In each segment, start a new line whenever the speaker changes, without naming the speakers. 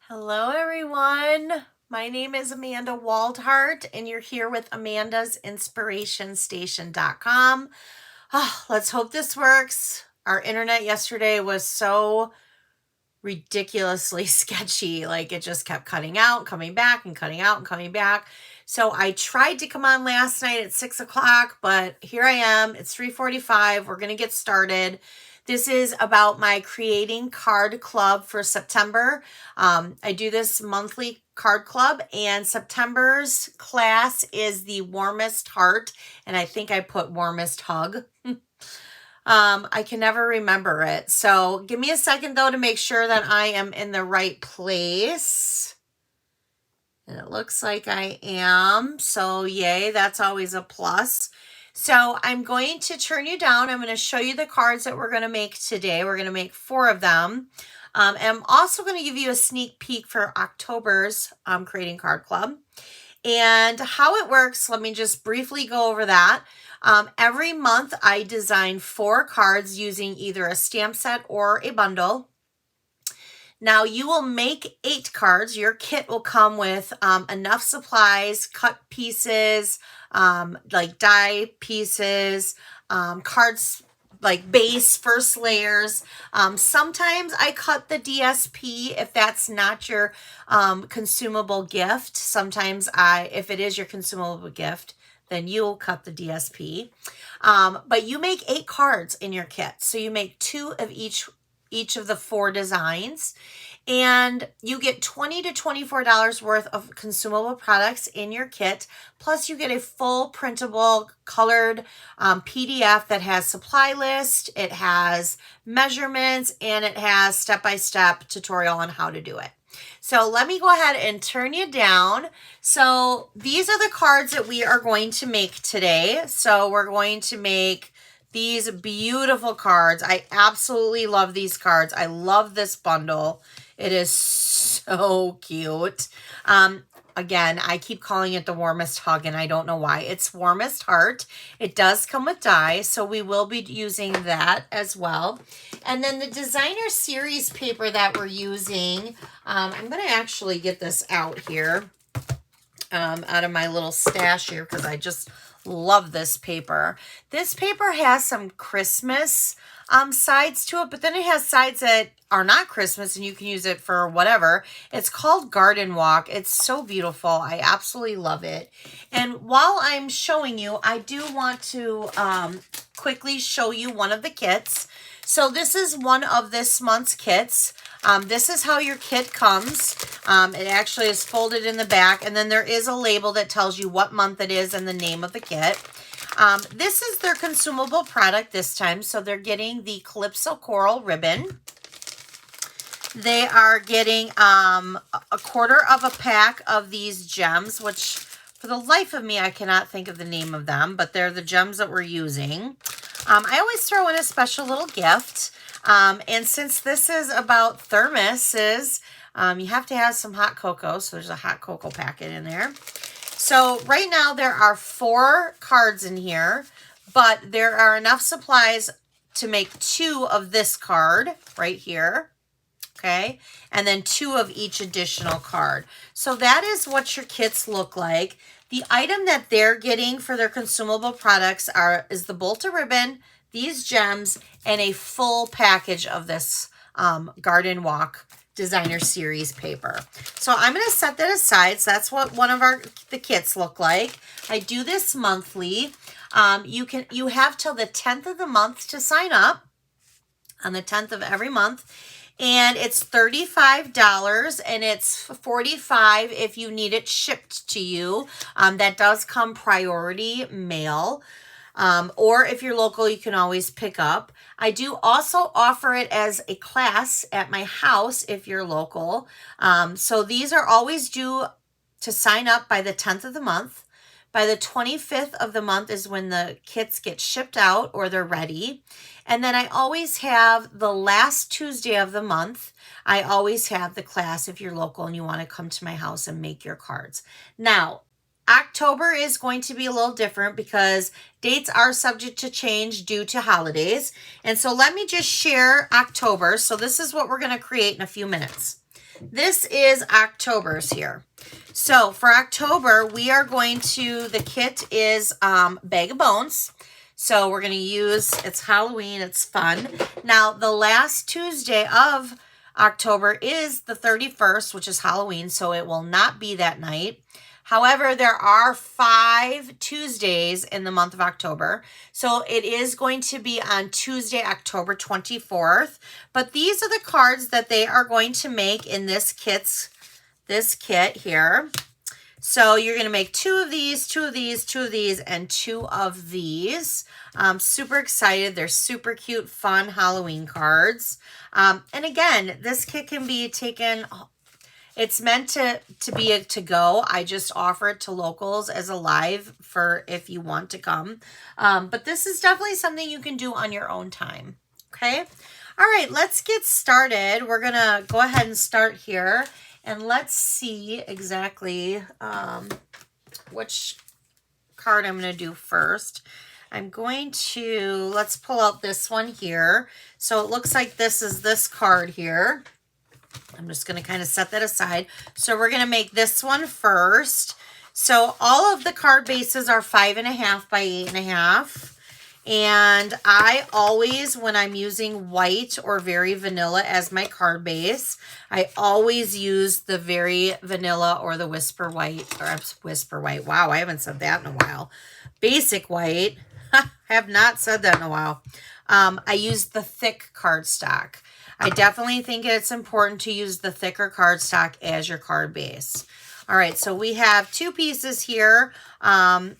Hello, everyone. My name is Amanda Waldhart, and you're here with Amanda'sInspirationStation.com. Let's hope this works. Our internet yesterday was so ridiculously sketchy. Like it just kept cutting out, coming back, and cutting out and coming back. So I tried to come on last night at 6 o'clock, but here I am. It's 3:45. We're going to get started. This is about my creating card club for September. I do this monthly card club, and September's class is the Warmest Heart, and I think I put Warmest Hug. I can never remember it. So give me a second though to make sure that I am in the right place. And it looks like I am. So yay, that's always a plus. So I'm going to turn you down. I'm going to show you the cards that we're going to make today. We're going to make 4 of them. And I'm also going to give you a sneak peek for October's Creating Card Club. And how it works, let me just briefly go over that. Every month I design 4 cards using either a stamp set or a bundle. Now you will make 8 cards. Your kit will come with enough supplies, cut pieces, like die pieces, cards like base, first layers. Sometimes I cut the DSP if that's not your consumable gift. Sometimes if it is your consumable gift, then you'll cut the DSP. But you make 8 cards in your kit. So you make 2 of each of the 4 designs, and you get $20 to $24 worth of consumable products in your kit. Plus you get a full printable colored PDF that has supply list, it has measurements, and it has step-by-step tutorial on how to do it. So let me go ahead and turn you down. So these are the cards that we are going to make today. So we're going to make these beautiful cards. I absolutely love these cards. I love this bundle. It is so cute. Again, I keep calling it the Warmest Hug, and I don't know why. It's Warmest Heart. It does come with die, so we will be using that as well. And then the designer series paper that we're using, I'm going to actually get this out here, out of my little stash here, because I just love this paper. This paper has some Christmas sides to it, but then it has sides that are not Christmas, and you can use it for whatever. It's called Garden Walk. It's so beautiful. I absolutely love it. And while I'm showing you, I do want to quickly show you one of the kits. So this is one of this month's kits. This is how your kit comes. It actually is folded in the back, and then there is a label that tells you what month it is and the name of the kit. This is their consumable product this time, so they're getting the Calypso Coral ribbon. They are getting a quarter of a pack of these gems, which for the life of me, I cannot think of the name of them, but they're the gems that we're using. I always throw in a special little gift. And since this is about thermoses, you have to have some hot cocoa. So there's a hot cocoa packet in there. So right now there are 4 cards in here, but there are enough supplies to make 2 of this card right here. Okay, and then 2 of each additional card. So that is what your kits look like. The item that they're getting for their consumable products is the bolt of ribbon, these gems, and a full package of this Garden Walk Designer Series paper. So I'm going to set that aside. So that's what one of the kits look like. I do this monthly. You have till the 10th of the month to sign up, on the 10th of every month. And it's $35, and it's $45 if you need it shipped to you. That does come priority mail. Or if you're local, you can always pick up. I do also offer it as a class at my house if you're local. So these are always due to sign up by the 10th of the month. By the 25th of the month is when the kits get shipped out or they're ready. And then I always have the last Tuesday of the month. I always have the class if you're local and you want to come to my house and make your cards. Now, October is going to be a little different because dates are subject to change due to holidays. And so let me just share October. So this is what we're going to create in a few minutes. This is October's here. So for October, we are going to, the kit is Bag of Bones. So we're going to use, it's Halloween, it's fun. Now, the last Tuesday of October is the 31st, which is Halloween, so it will not be that night. However, there are 5 Tuesdays in the month of October. So it is going to be on Tuesday, October 24th. But these are the cards that they are going to make in this kit here. So you're going to make 2 of these, 2 of these, 2 of these, and 2 of these. I'm super excited. They're super cute, fun Halloween cards. And again, this kit can be taken, it's meant to be a to-go. I just offer it to locals as a live for if you want to come. But this is definitely something you can do on your own time. Okay? All right, let's get started. We're going to go ahead and start here. And let's see exactly which card I'm going to do first. I'm going to, let's pull out this one here. So it looks like this is this card here. I'm just going to kind of set that aside. So we're going to make this one first. So all of the card bases are 5.5 by 8.5. And I always, when I'm using white or very vanilla as my card base, I always use the very vanilla or the whisper white, or whisper white. Wow, I haven't said that in a while. Basic white. Have not said that in a while. I use the thick cardstock. I definitely think it's important to use the thicker cardstock as your card base. All right, so we have 2 pieces here of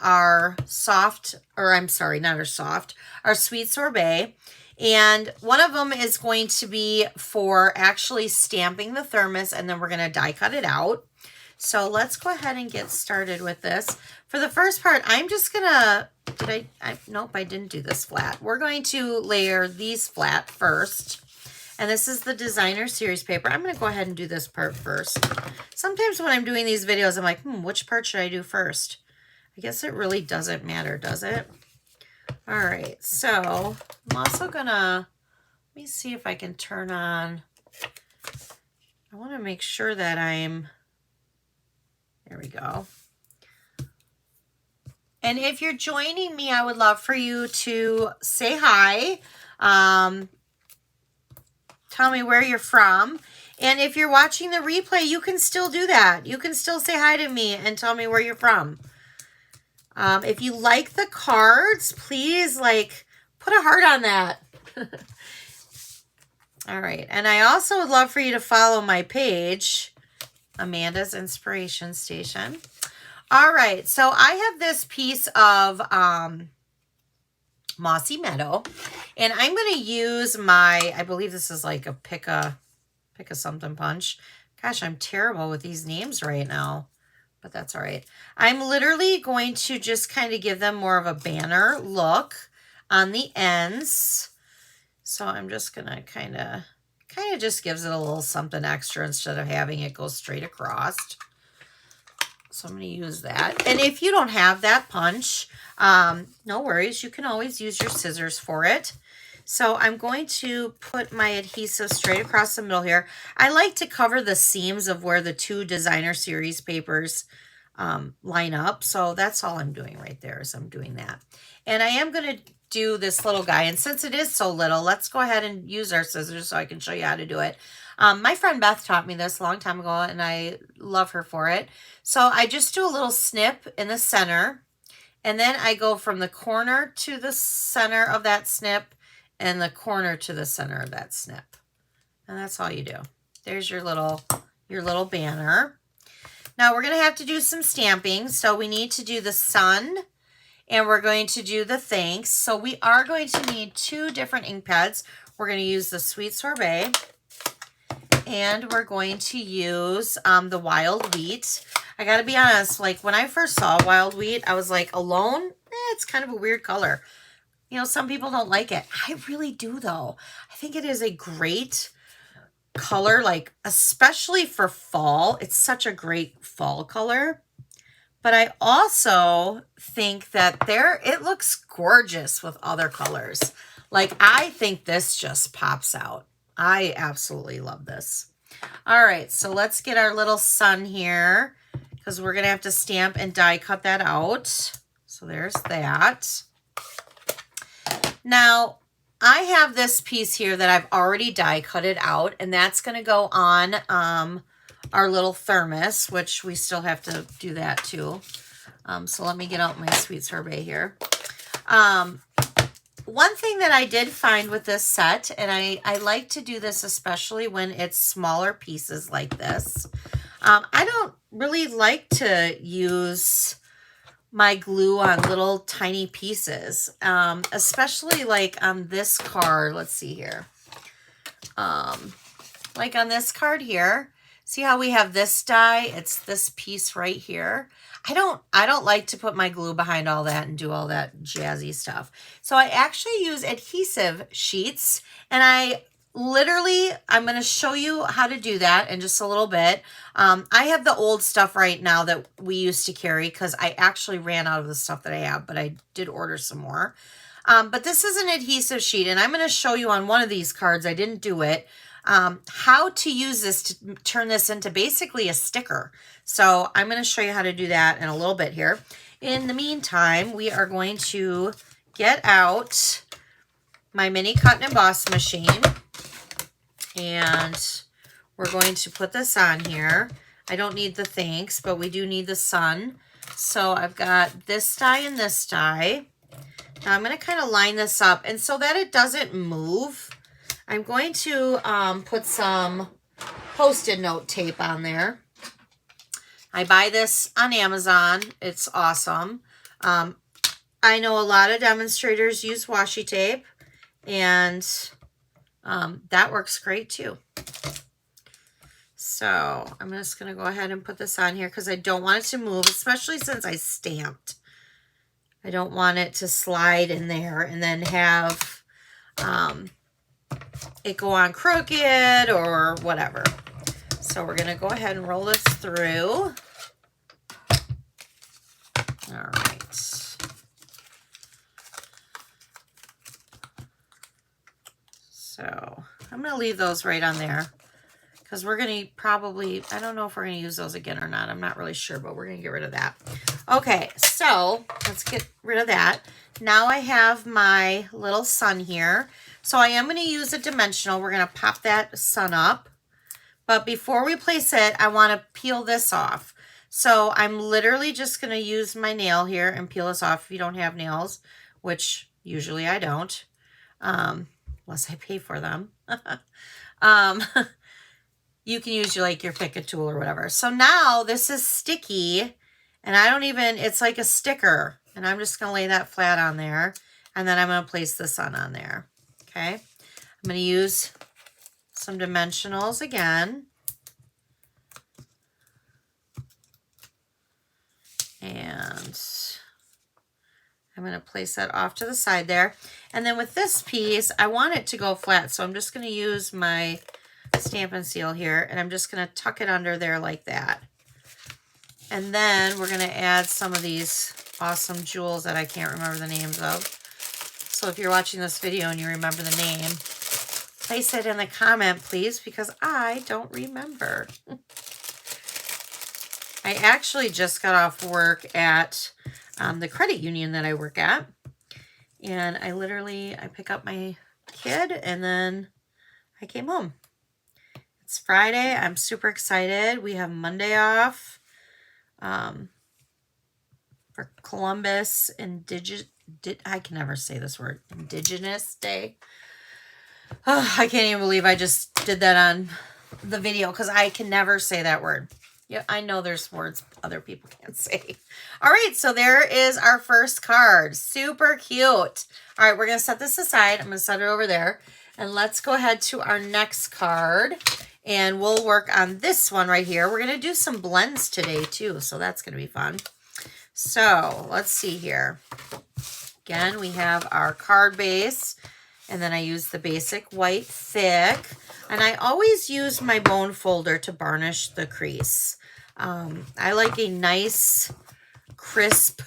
our soft, or I'm sorry, not our soft, our sweet sorbet. And one of them is going to be for actually stamping the thermos, and then we're going to die cut it out. So let's go ahead and get started with this. For the first part, I'm just going to, nope, I didn't do this flat. We're going to layer these flat first. And this is the designer series paper. I'm going to go ahead and do this part first. Sometimes when I'm doing these videos, I'm like, which part should I do first? I guess it really doesn't matter, does it? All right, so I'm also going to, let me see if I can turn on, I want to make sure that I'm, there we go. And if you're joining me, I would love for you to say hi. Tell me where you're from. And if you're watching the replay, you can still do that. You can still say hi to me and tell me where you're from. If you like the cards, please put a heart on that. All right. And I also would love for you to follow my page, Amanda's Inspiration Station. All right. So I have this piece of Mossy Meadow, and I'm going to use my, I believe this is like a pick a something punch. Gosh, I'm terrible with these names right now, but that's all right. I'm literally going to just kind of give them more of a banner look on the ends. So I'm just going to kind of just gives it a little something extra instead of having it go straight across. So I'm going to use that. And if you don't have that punch, no worries. You can always use your scissors for it. So I'm going to put my adhesive straight across the middle here. I like to cover the seams of where the 2 designer series papers line up. So that's all I'm doing right there is I'm doing that. And I am going to do this little guy. And since it is so little, let's go ahead and use our scissors so I can show you how to do it. My friend Beth taught me this a long time ago, and I love her for it. So I just do a little snip in the center, and then I go from the corner to the center of that snip and the corner to the center of that snip. And that's all you do. There's your little banner. Now we're going to have to do some stamping. So we need to do the sun, and we're going to do the thanks. So we are going to need 2 different ink pads. We're going to use the Sweet Sorbet, and we're going to use the Wild Wheat. I got to be honest, when I first saw Wild Wheat, I was like, alone? It's kind of a weird color. You know, some people don't like it. I really do, though. I think it is a great color, especially for fall. It's such a great fall color. But I also think that it looks gorgeous with other colors. I think this just pops out. I absolutely love this. All right, so let's get our little sun here because we're going to have to stamp and die cut that out. So there's that. Now, I have this piece here that I've already die cut it out, and that's going to go on our little thermos, which we still have to do that too. So let me get out my sweet sorbet here. One thing that I did find with this set, and I like to do this especially when it's smaller pieces like this, I don't really like to use my glue on little tiny pieces, especially like on this card. Let's see here. Like on this card here, see how we have this die? It's this piece right here. I don't like to put my glue behind all that and do all that jazzy stuff. So I actually use adhesive sheets, and I'm going to show you how to do that in just a little bit. I have the old stuff right now that we used to carry because I actually ran out of the stuff that I have, but I did order some more. But this is an adhesive sheet, and I'm going to show you on one of these cards, I didn't do it, how to use this to turn this into basically a sticker. So I'm going to show you how to do that in a little bit here. In the meantime, we are going to get out my mini cut and emboss machine, and we're going to put this on here. I don't need the thanks, but we do need the sun. So I've got this die and this die. Now I'm going to kind of line this up, and so that it doesn't move, I'm going to put some Post-it note tape on there. I buy this on Amazon. It's awesome. I know a lot of demonstrators use washi tape, and that works great too. So I'm just going to go ahead and put this on here because I don't want it to move, especially since I stamped. I don't want it to slide in there and then have it go on crooked or whatever. So we're going to go ahead and roll this through. All right. So I'm going to leave those right on there because we're going to probably, I don't know if we're going to use those again or not. I'm not really sure, but we're going to get rid of that. Okay, so let's get rid of that. Now I have my little sun here. So I am going to use a dimensional. We're going to pop that sun up. But before we place it, I want to peel this off. So I'm literally just going to use my nail here and peel this off if you don't have nails, which usually I don't, unless I pay for them. You can use your Pick-a tool or whatever. So now this is sticky, and I don't even, it's like a sticker. And I'm just going to lay that flat on there. And then I'm going to place the sun on there. Okay. I'm going to use some dimensionals again. And I'm going to place that off to the side there. And then with this piece, I want it to go flat. So I'm just going to use my Stampin' Seal here, and I'm just going to tuck it under there like that. And then we're going to add some of these awesome jewels that I can't remember the names of. So if you're watching this video and you remember the name, place it in the comment, please, because I don't remember. I actually just got off work at the credit union that I work at. And I pick up my kid, and then I came home. It's Friday. I'm super excited. We have Monday off for Columbus I can never say this word. Indigenous Day. Oh, I can't even believe I just did that on the video because I can never say that word. Yeah, I know there's words other people can't say. All right, so there is our first card. Super cute. All right, we're going to set this aside. I'm going to set it over there. And let's go ahead to our next card. And we'll work on this one right here. We're going to do some blends today too, so that's going to be fun. So let's see here. Again, we have our card base. And then I use the basic white thick. And I always use my bone folder to varnish the crease. I like a nice, crisp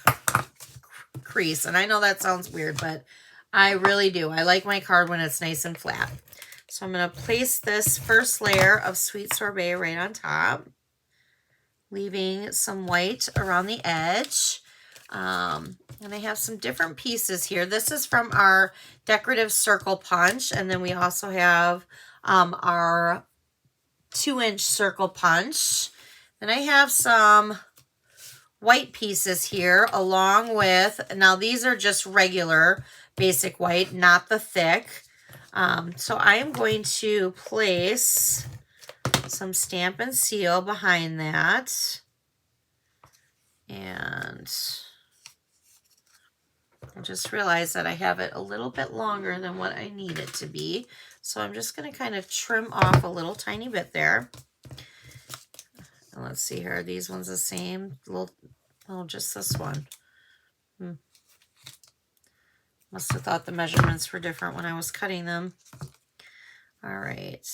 crease. And I know that sounds weird, but I really do. I like my card when it's nice and flat. So I'm going to place this first layer of sweet sorbet right on top, leaving some white around the edge. And I have some different pieces here. This is from our decorative circle punch. And then we also have our 2-inch circle punch. Then I have some white pieces here along with, now these are just regular basic white, not the thick. So I am going to place some Stampin' Seal behind that. And I just realized that I have it a little bit longer than what I need it to be. So I'm just going to kind of trim off a little tiny bit there. And let's see here. Are these ones the same? Oh, just this one. Must have thought the measurements were different when I was cutting them. All right.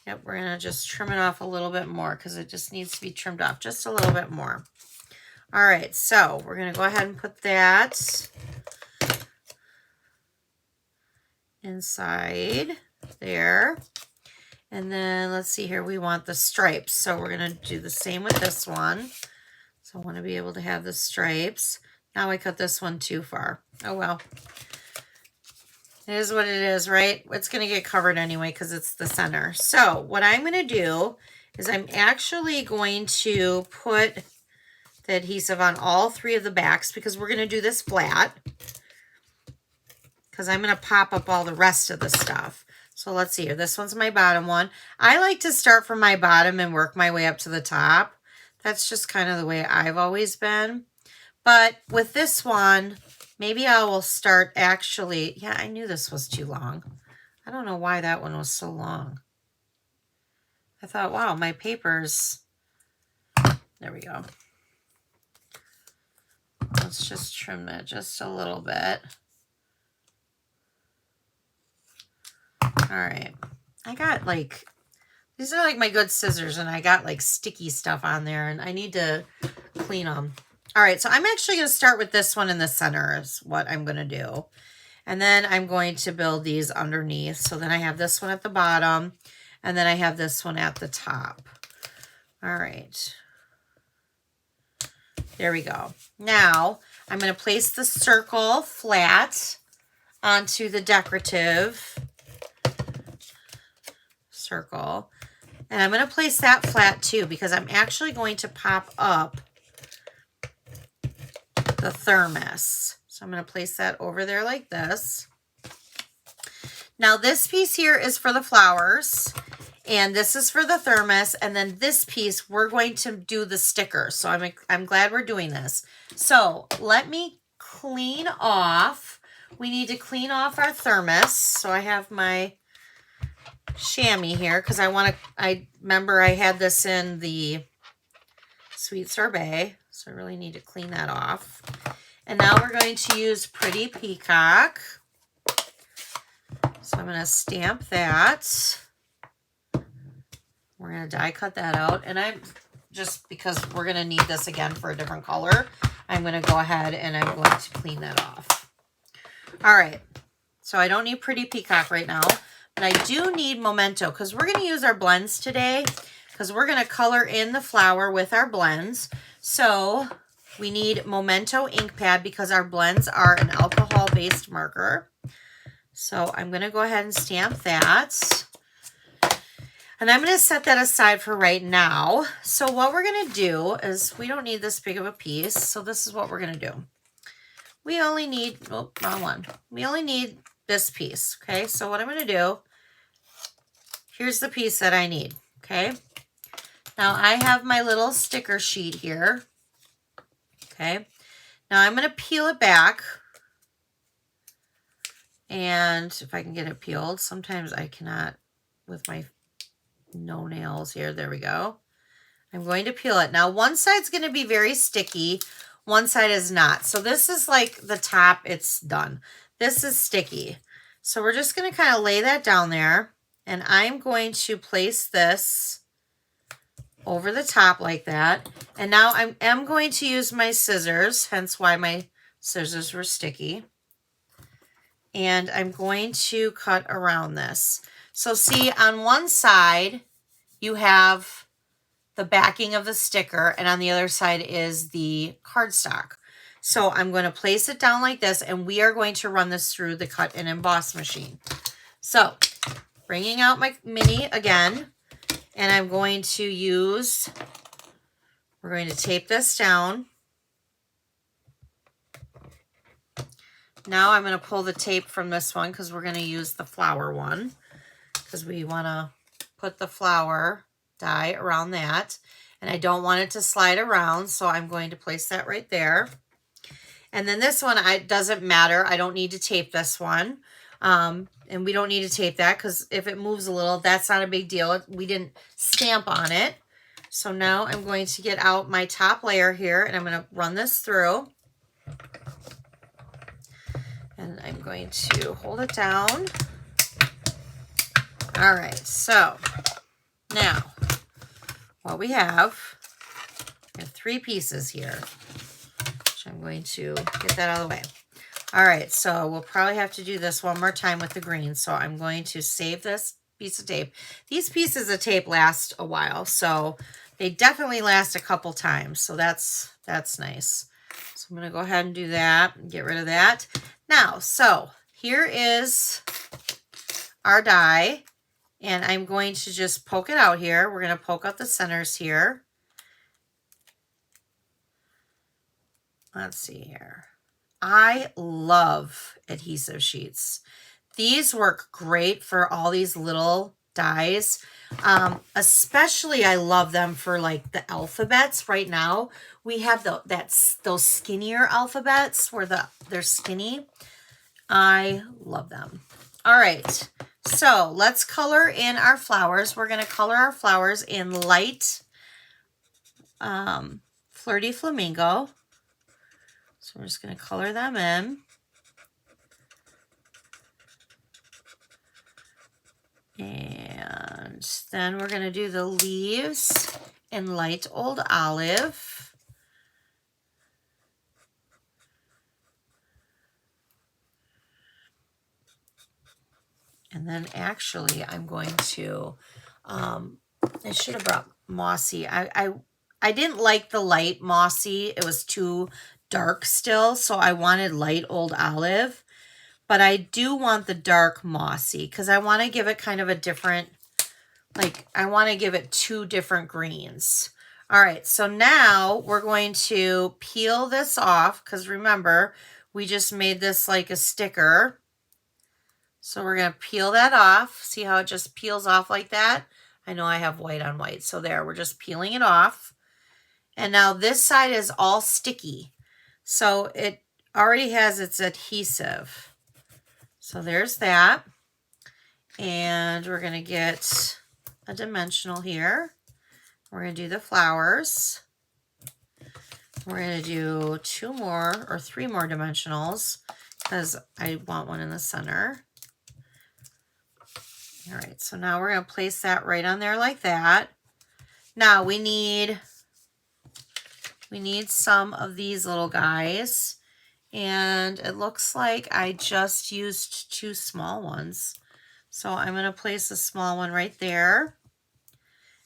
Yep, we're going to just trim it off a little bit more because it just needs to be trimmed off just a little bit more. All right, so we're going to go ahead and put that inside there. And then let's see here, we want the stripes. So we're going to do the same with this one. So I want to be able to have the stripes. Now I cut this one too far. Oh well. It is what it is, right? It's going to get covered anyway because it's the center. So what I'm going to do is I'm actually going to put the adhesive on all 3 of the backs because we're going to do this flat. Because I'm going to pop up all the rest of the stuff. So let's see here. This one's my bottom one. I like to start from my bottom and work my way up to the top. That's just kind of the way I've always been. But with this one, maybe I will start actually, yeah, I knew this was too long. I don't know why that one was so long. I thought, wow, my papers, there we go. Let's just trim it just a little bit. All right, I got like, these are like my good scissors and I got like sticky stuff on there and I need to clean them. All right, so I'm actually going to start with this one in the center is what I'm going to do. And then I'm going to build these underneath. So then I have this one at the bottom and then I have this one at the top. All right. There we go. Now I'm going to place the circle flat onto the decorative circle. And I'm going to place that flat too because I'm actually going to pop up the thermos. So I'm going to place that over there like this. Now this piece here is for the flowers and this is for the thermos, and then this piece we're going to do the sticker. So I'm glad we're doing this. So let me clean off. We need to clean off our thermos. So I have my chamois here because I remember I had this in the sweet sorbet. So I really need to clean that off. And now we're going to use Pretty Peacock. So I'm going to stamp that. We're going to die cut that out. And I'm just, because we're going to need this again for a different color, I'm going to go ahead and I'm going to clean that off. All right. So I don't need Pretty Peacock right now, but I do need Memento because we're going to use our blends today because we're going to color in the flower with our blends. So we need Memento ink pad because our blends are an alcohol-based marker. So I'm going to go ahead and stamp that. And I'm going to set that aside for right now. So what we're going to do is, we don't need this big of a piece. So this is what we're going to do. We only need, oh, wrong one. We only need this piece. Okay. So what I'm going to do, here's the piece that I need. Okay. Now I have my little sticker sheet here. Okay. Now I'm going to peel it back. And if I can get it peeled, sometimes I cannot with my no nails here. There we go. I'm going to peel it. Now one side's going to be very sticky. One side is not. So this is like the top. It's done. This is sticky. So we're just going to kind of lay that down there. And I'm going to place this over the top like that. And now I am going to use my scissors, hence why my scissors were sticky. and I'm going to cut around this. So see, on one side, you have the backing of the sticker, and on the other side is the cardstock. So I'm going to place it down like this, and we are going to run this through the cut and emboss machine. So bringing out my mini again, and I'm going to use, we're going to tape this down. Now I'm going to pull the tape from this one because we're going to use the flower one, because we want to put the flower die around that. And I don't want it to slide around, so I'm going to place that right there. And then this one, it doesn't matter. I don't need to tape this one. And we don't need to tape that because if it moves a little, that's not a big deal. We didn't stamp on it. So now I'm going to get out my top layer here, and I'm going to run this through. And I'm going to hold it down. All right, so now what we have 3 pieces here, which I'm going to get that out of the way. All right, so we'll probably have to do this one more time with the green. So I'm going to save this piece of tape. These pieces of tape last a while, so they definitely last a couple times. So that's nice. So I'm going to go ahead and do that and get rid of that. Now, so here is our die, and I'm going to just poke it out here. We're going to poke out the centers here. Let's see here. I love adhesive sheets. These work great for all these little dies. Especially I love them for like the alphabets. Right now we have those skinnier alphabets where they're skinny. I love them. All right, so let's color in our flowers. We're going to color our flowers in light Flirty Flamingo. So we're just going to color them in. And then we're going to do the leaves in light Old Olive. And then actually I'm going to, I should have brought Mossy. I didn't like the light Mossy. It was too dark still. So I wanted light Old Olive. But I do want the dark Mossy because I want to give it kind of a different, like I want to give it 2 different greens. All right, so now we're going to peel this off because remember, we just made this like a sticker. So we're going to peel that off. See how it just peels off like that? I know I have white on white. So there, we're just peeling it off. And now this side is all sticky. So it already has its adhesive. So there's that. And we're going to get a dimensional here. We're going to do the flowers. We're going to do 2 more or 3 more dimensionals because I want one in the center. All right, so now we're going to place that right on there like that. Now we need some of these little guys. And it looks like I just used 2 small ones. So I'm going to place a small one right there.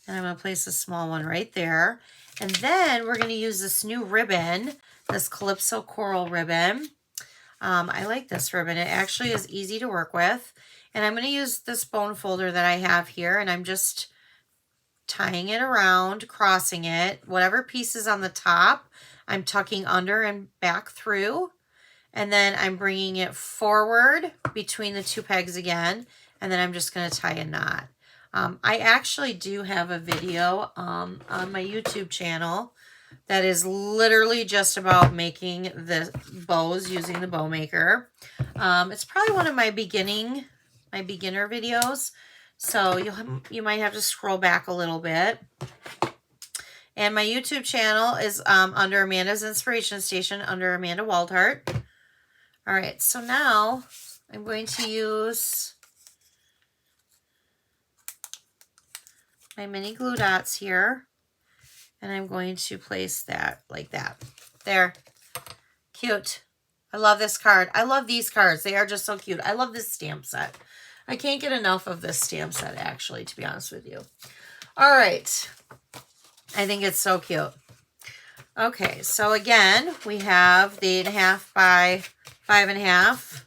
And I'm going to place a small one right there. And then we're going to use this new ribbon, this Calypso Coral ribbon. I like this ribbon. It actually is easy to work with. And I'm going to use this bone folder that I have here, and I'm just tying it around, crossing it. Whatever piece is on the top, I'm tucking under and back through. And then I'm bringing it forward between the 2 pegs again. And then I'm just going to tie a knot. I actually do have a video on my YouTube channel that is literally just about making the bows using the bow maker. It's probably one of my beginner videos. So you might have to scroll back a little bit. And my YouTube channel is under Amanda's Inspiration Station under Amanda Waldhart. All right, so now I'm going to use my mini glue dots here. And I'm going to place that like that. There. Cute. I love this card. I love these cards. They are just so cute. I love this stamp set. I can't get enough of this stamp set, actually, to be honest with you. All right. I think it's so cute. Okay, so again, we have the 8.5 by 5.5.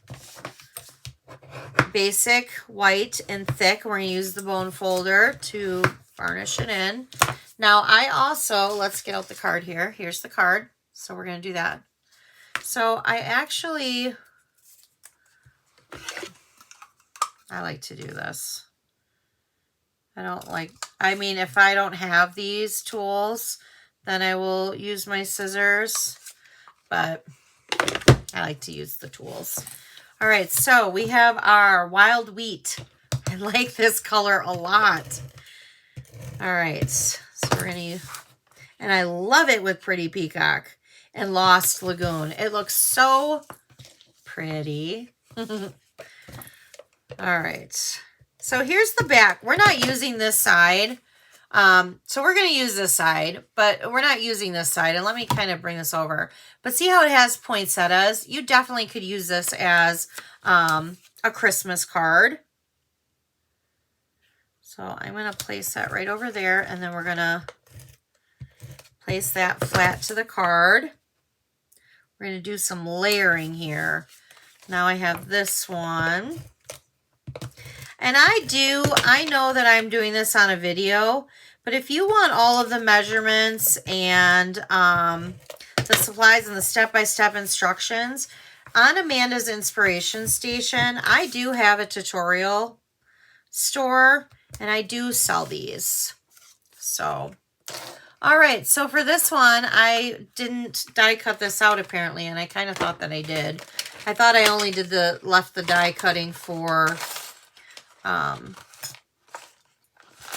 Basic, white, and thick. We're going to use the bone folder to varnish it in. Now, I also, let's get out the card here. Here's the card. So we're going to do that. So I like to do this. I mean, if I don't have these tools, then I will use my scissors, but I like to use the tools. All right, so we have our wild wheat. I like this color a lot. All right, so we're going to, and I love it with Pretty Peacock and Lost Lagoon. It looks so pretty. All right, so here's the back. We're not using this side. So we're going to use this side, but we're not using this side. And let me kind of bring this over. But see how it has poinsettias? You definitely could use this as a Christmas card. So I'm going to place that right over there. And then we're going to place that flat to the card. We're going to do some layering here. Now I have this one. And I know that I'm doing this on a video, but if you want all of the measurements and the supplies and the step-by-step instructions, on Amanda's Inspiration Station, I do have a tutorial store, and I do sell these. So, all right, so for this one, I didn't die cut this out apparently, and I kind of thought that I did. I thought I only left the die cutting for...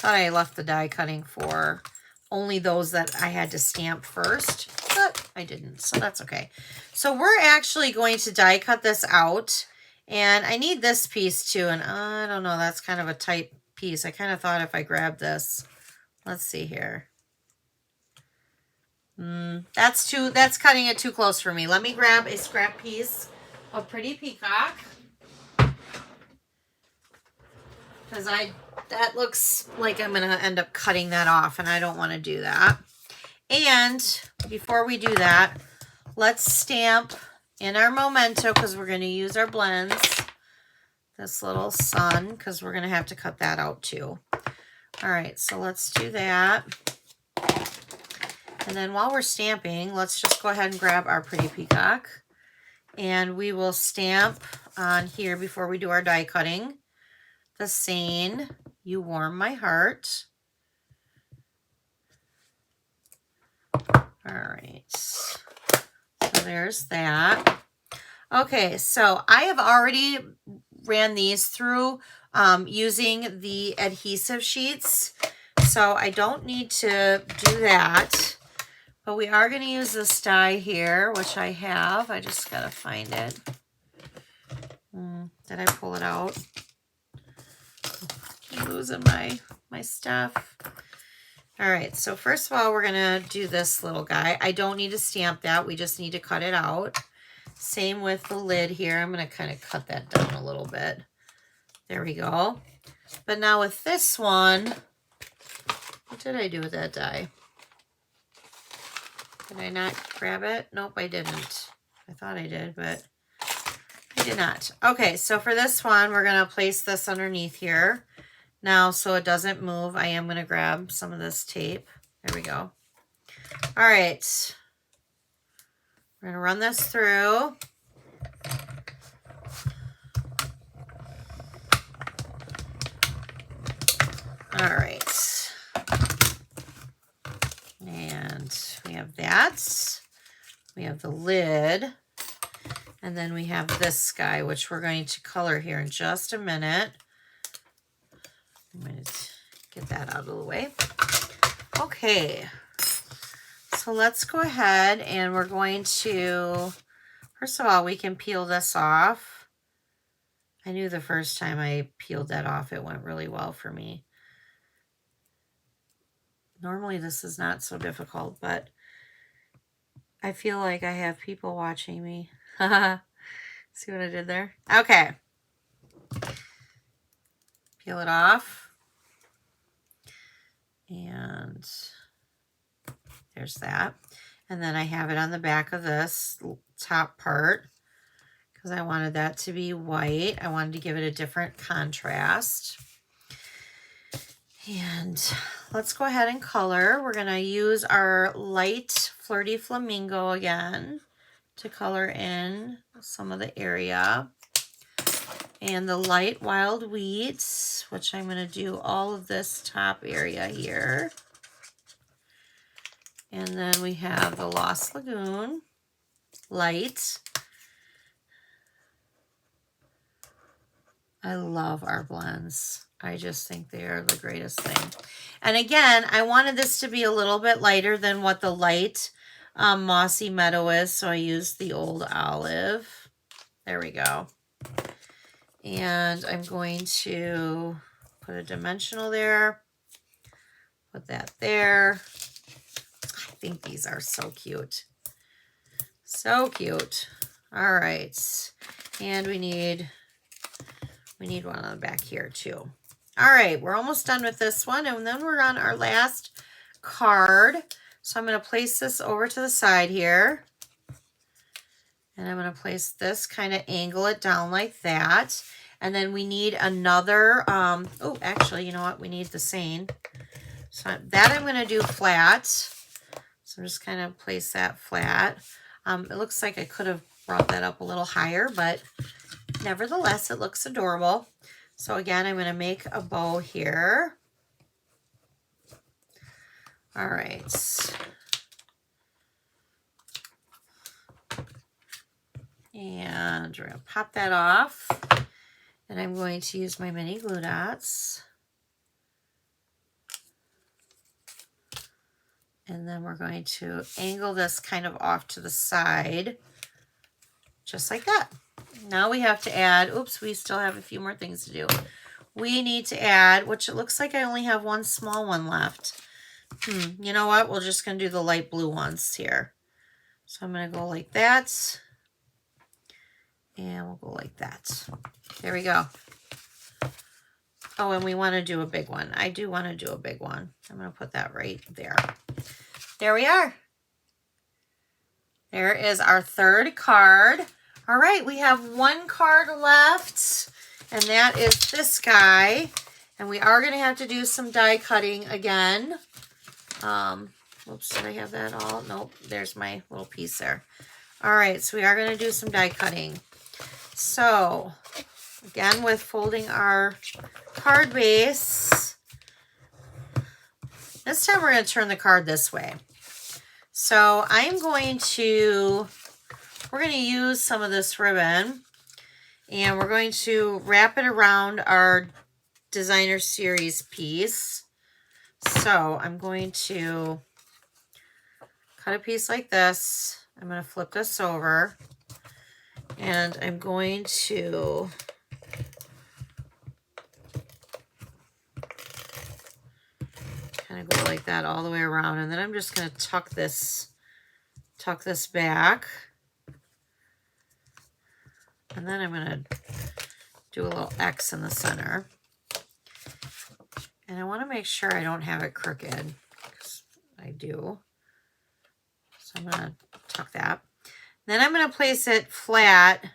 thought I left the die cutting for only those that I had to stamp first, but I didn't, so that's okay. So we're actually going to die cut this out, and I need this piece too, and I don't know, that's kind of a tight piece. I kind of thought if I grabbed this, let's see here. That's cutting it too close for me. Let me grab a scrap piece of Pretty Peacock. Because that looks like I'm going to end up cutting that off, and I don't want to do that. And before we do that, let's stamp in our memento, because we're going to use our blends, this little sun, because we're going to have to cut that out too. All right, so let's do that. And then while we're stamping, let's just go ahead and grab our Pretty Peacock. And we will stamp on here before we do our die cutting. The saying, "You warm my heart." All right, so there's that. Okay, so I have already ran these through using the adhesive sheets, so I don't need to do that, but we are going to use this die here, which I have. I just got to find it. Did I pull it out? I'm losing my stuff. All right, so first of all, we're gonna do this little guy. I don't need to stamp that. We just need to cut it out. Same with the lid here. I'm gonna kind of cut that down a little bit. There we go. But now with this one, what did I do with that die? Did I not grab it? Nope, I didn't. I thought I did, but I did not. Okay, so for this one, we're gonna place this underneath here. Now, so it doesn't move, I am going to grab some of this tape. There we go. All right. We're going to run this through. All right. And we have that. We have the lid. And then we have this guy, which we're going to color here in just a minute. I'm going to get that out of the way. Okay, so let's go ahead and we're going to, first of all, we can peel this off. I knew the first time I peeled that off, it went really well for me. Normally this is not so difficult, but I feel like I have people watching me. See what I did there? Okay. Peel it off. And there's that. And then I have it on the back of this top part because I wanted that to be white. I wanted to give it a different contrast. And let's go ahead and color. We're going to use our light Flirty Flamingo again to color in some of the area. And the light Wild Wheats, which I'm going to do all of this top area here. And then we have the Lost Lagoon light. I love our blends. I just think they are the greatest thing. And again, I wanted this to be a little bit lighter than what the light Mossy Meadow is, so I used the Old Olive. There we go. And I'm going to put a dimensional there. Put that there. I think these are so cute. So cute. All right. And we need one on the back here too. All right, we're almost done with this one, and then we're on our last card. So I'm going to place this over to the side here. And I'm going to place this, kind of angle it down like that. And then we need another, oh, actually, you know what? We need the same. So that I'm going to do flat. So I'm just kind of place that flat. It looks like I could have brought that up a little higher, but nevertheless, it looks adorable. So again, I'm going to make a bow here. All right. And we're going to pop that off. And I'm going to use my mini glue dots. And then we're going to angle this kind of off to the side, just like that. Now we have to add, oops, we still have a few more things to do. We need to add, which it looks like I only have one small one left. You know what? We're just going to do the light blue ones here. So I'm going to go like that. And we'll go like that. There we go. Oh, and we want to do a big one. I do want to do a big one. I'm going to put that right there. There we are. There is our third card. All right, we have one card left, and that is this guy. And we are going to have to do some die cutting again. Oops, did I have that all? Nope, there's my little piece there. All right, so we are going to do some die cutting. So, again, with folding our card base, this time we're going to turn the card this way. So I'm going to, we're going to use some of this ribbon, and we're going to wrap it around our designer series piece. So I'm going to cut a piece like this. I'm going to flip this over, and I'm going to kind of go like that all the way around, and then I'm just going to tuck this back, and then I'm going to do a little X in the center, and I want to make sure I don't have it crooked, because I do. So I'm going to tuck that. Then I'm going to place it flat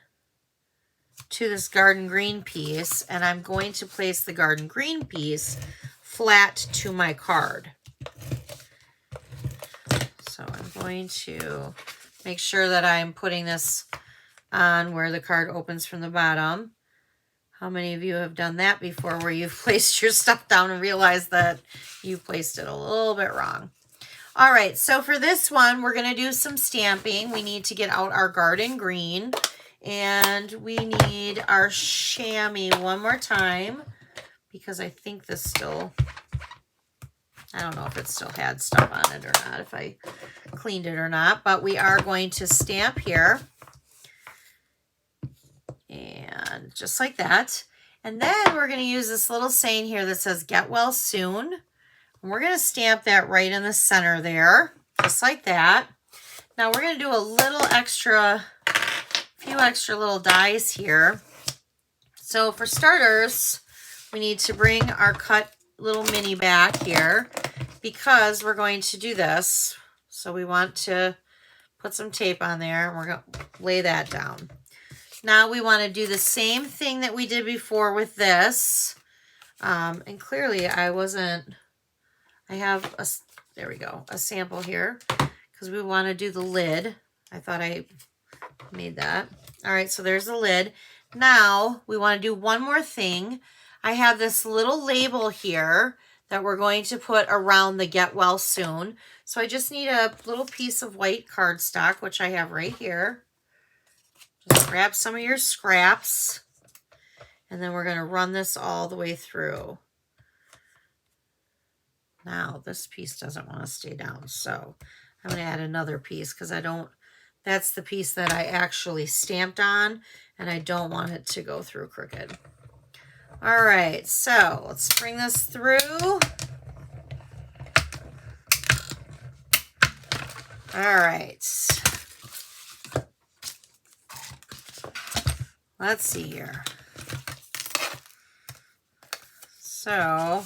to this garden green piece, and I'm going to place the garden green piece flat to my card. So I'm going to make sure that I'm putting this on where the card opens from the bottom. How many of you have done that before, where you've placed your stuff down and realized that you placed it a little bit wrong? All right, so for this one, we're going to do some stamping. We need to get out our garden green, and we need our chamois one more time, because I think this still, I don't know if it still had stuff on it or not, if I cleaned it or not, but we are going to stamp here, and just like that. And then we're going to use this little saying here that says, "Get well soon." And we're going to stamp that right in the center there, just like that. Now we're going to do a little extra few extra little dies here. So for starters, we need to bring our cut little mini back here because we're going to do this. So we want to put some tape on there, and we're going to lay that down. Now we want to do the same thing that we did before with this. And clearly I have there we go, a sample here because we want to do the lid. I thought I made that. All right, so there's the lid. Now we want to do one more thing. I have this little label here that we're going to put around the get well soon. So I just need a little piece of white cardstock, which I have right here. Just grab some of your scraps, and then we're going to run this all the way through. Now this piece doesn't want to stay down, so I'm going to add another piece because that's the piece that I actually stamped on, and I don't want it to go through crooked. All right, so let's bring this through. All right. Let's see here. So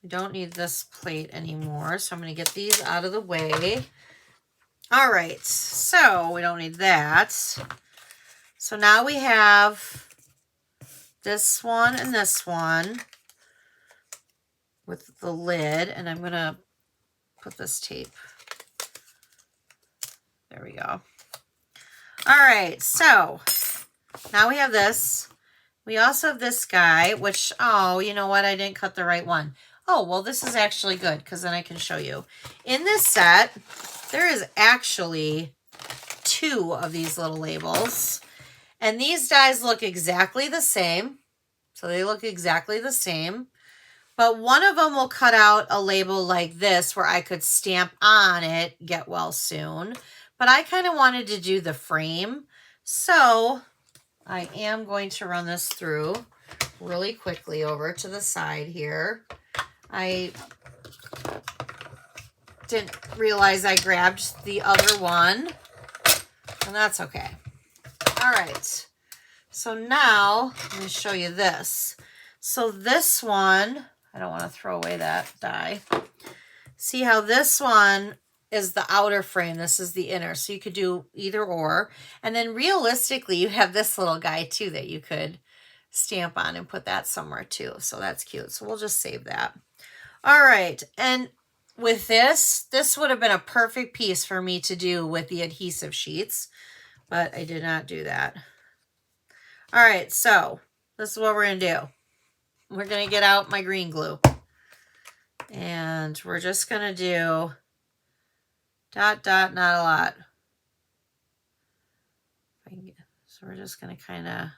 we don't need this plate anymore, so I'm going to get these out of the way. All right, so we don't need that. So now we have this one and this one with the lid, and I'm going to put this tape. There we go. All right, so now we have this. We also have this guy, which, oh, you know what? I didn't cut the right one. Oh, well, this is actually good because then I can show you. In this set, there is actually 2 of these little labels. And these dies look exactly the same. So they look exactly the same. But one of them will cut out a label like this where I could stamp on it, get well soon. But I kind of wanted to do the frame. So I am going to run this through really quickly over to the side here. I didn't realize I grabbed the other one, and that's okay. All right, so now let me show you this. So this one, I don't want to throw away that die. See how this one is the outer frame, this is the inner, so you could do either or. And then realistically, you have this little guy too that you could stamp on and put that somewhere too. So that's cute. So we'll just save that. All right, and with this would have been a perfect piece for me to do with the adhesive sheets, but I did not do that. All right, so this is what we're gonna do. We're gonna get out my green glue, and we're just gonna do dot, dot, not a lot. So we're just gonna kind of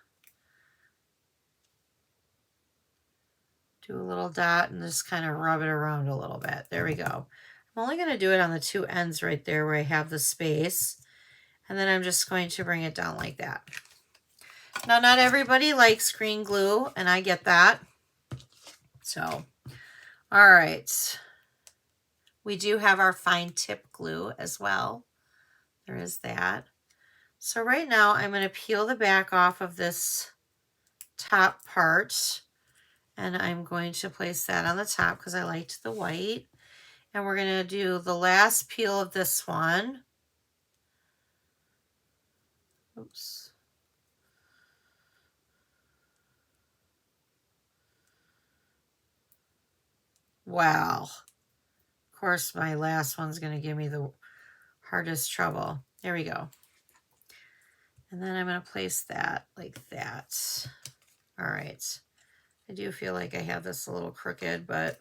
do a little dot and just kind of rub it around a little bit. There we go. I'm only going to do it on the 2 ends right there where I have the space. And then I'm just going to bring it down like that. Now, not everybody likes green glue, and I get that. So, all right. We do have our fine tip glue as well. There is that. So right now I'm going to peel the back off of this top part. And I'm going to place that on the top because I liked the white. And we're going to do the last peel of this one. Oops. Wow. Of course, my last one's going to give me the hardest trouble. There we go. And then I'm going to place that like that. All right. I do feel like I have this a little crooked, but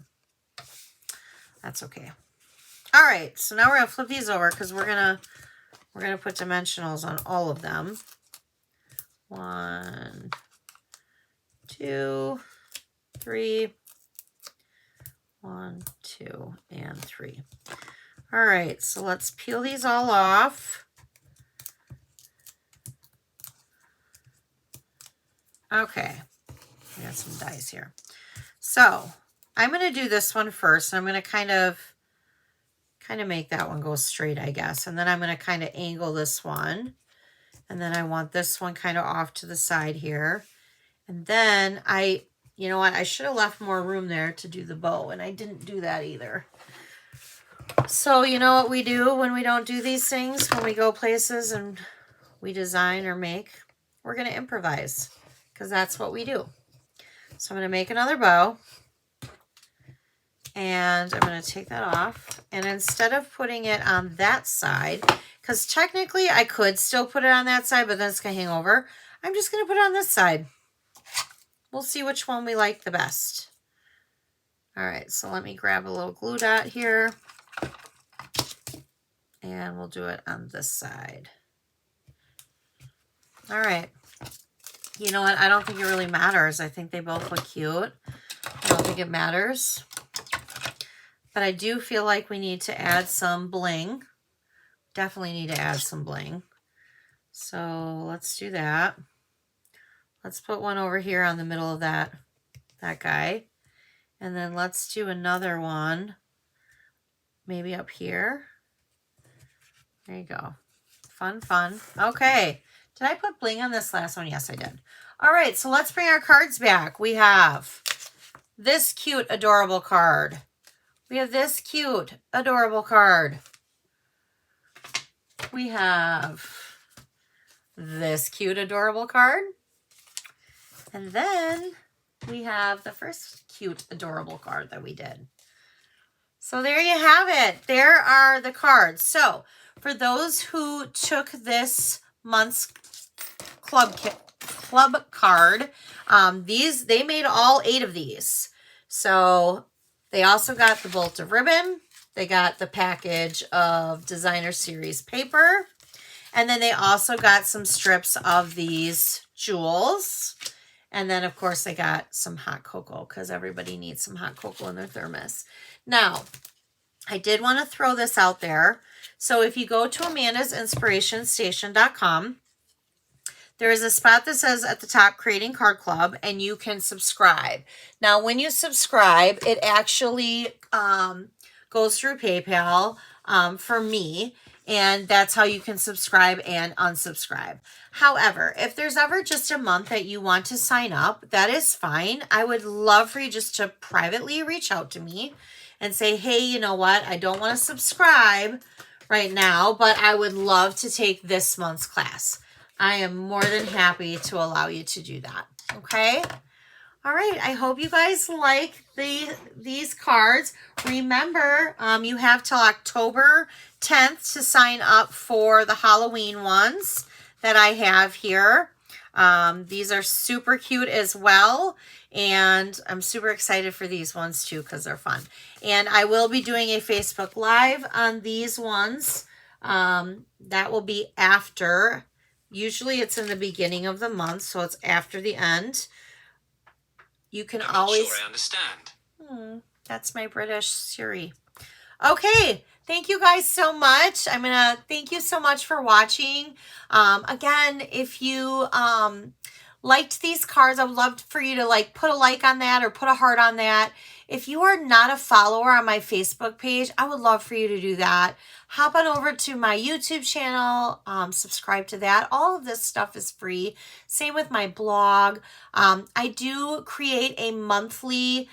that's okay. All right, so now we're gonna flip these over because we're gonna put dimensionals on all of them. 1, 2, 3. 1, 2, and 3. All right, so let's peel these all off. Okay. I got some dies here. So I'm going to do this one first. And I'm going to kind of make that one go straight, I guess. And then I'm going to kind of angle this one. And then I want this one kind of off to the side here. And then you know what, I should have left more room there to do the bow, and I didn't do that either. So you know what we do when we don't do these things, when we go places and we design or make, we're going to improvise, because that's what we do. So I'm going to make another bow, and I'm going to take that off. And instead of putting it on that side, because technically I could still put it on that side, but then it's going to hang over, I'm just going to put it on this side. We'll see which one we like the best. All right, so let me grab a little glue dot here, and we'll do it on this side. All right. You know what? I don't think it really matters. I think they both look cute. I don't think it matters. But I do feel like we need to add some bling. Definitely need to add some bling. So let's do that. Let's put one over here on the middle of that guy. And then let's do another one maybe up here. There you go. Fun, fun. Okay. Did I put bling on this last one? Yes, I did. All right, so let's bring our cards back. We have this cute, adorable card. We have this cute, adorable card. We have this cute, adorable card. And then we have the first cute, adorable card that we did. So there you have it. There are the cards. So for those who took this month's club card, they made all 8 of these. So they also got the bolt of ribbon. They got the package of designer series paper. And then they also got some strips of these jewels. And then, of course, they got some hot cocoa, because everybody needs some hot cocoa in their thermos. Now, I did want to throw this out there. So if you go to amandasinspirationstation.com, there is a spot that says at the top, Creating Card Club, and you can subscribe. Now, when you subscribe, it actually goes through PayPal for me, and that's how you can subscribe and unsubscribe. However, if there's ever just a month that you want to sign up, that is fine. I would love for you just to privately reach out to me and say, hey, you know what? I don't want to subscribe right now, but I would love to take this month's class. I am more than happy to allow you to do that. Okay? All right. I hope you guys like these cards. Remember, you have till October 10th to sign up for the Halloween ones that I have here. These are super cute as well. And I'm super excited for these ones too, because they're fun. And I will be doing a Facebook Live on these ones. That will be after. Usually it's in the beginning of the month, so it's after the end. You can always...
Sure, I understand.
That's my British Siri. Okay, thank you guys so much. I'm going to thank you so much for watching. Again, if you liked these cards, I would love for you to put a like on that or put a heart on that. If you are not a follower on my Facebook page, I would love for you to do that. Hop on over to my YouTube channel, subscribe to that. All of this stuff is free. Same with my blog. I do create a monthly,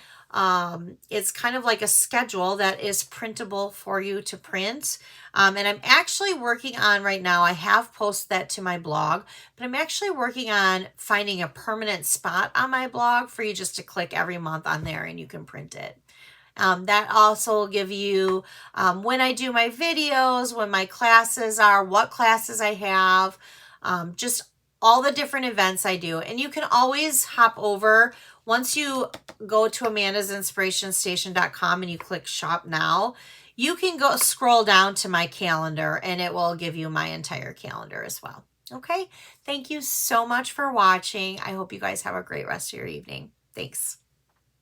it's kind of like a schedule that is printable for you to print. And I'm actually working on right now, I have posted that to my blog, but I'm actually working on finding a permanent spot on my blog for you just to click every month on there and you can print it. That also will give you when I do my videos, when my classes are, what classes I have, just all the different events I do. And you can always hop over. Once you go to amandasinspirationstation.com and you click shop now, you can go scroll down to my calendar and it will give you my entire calendar as well. Okay. Thank you so much for watching. I hope you guys have a great rest of your evening. Thanks.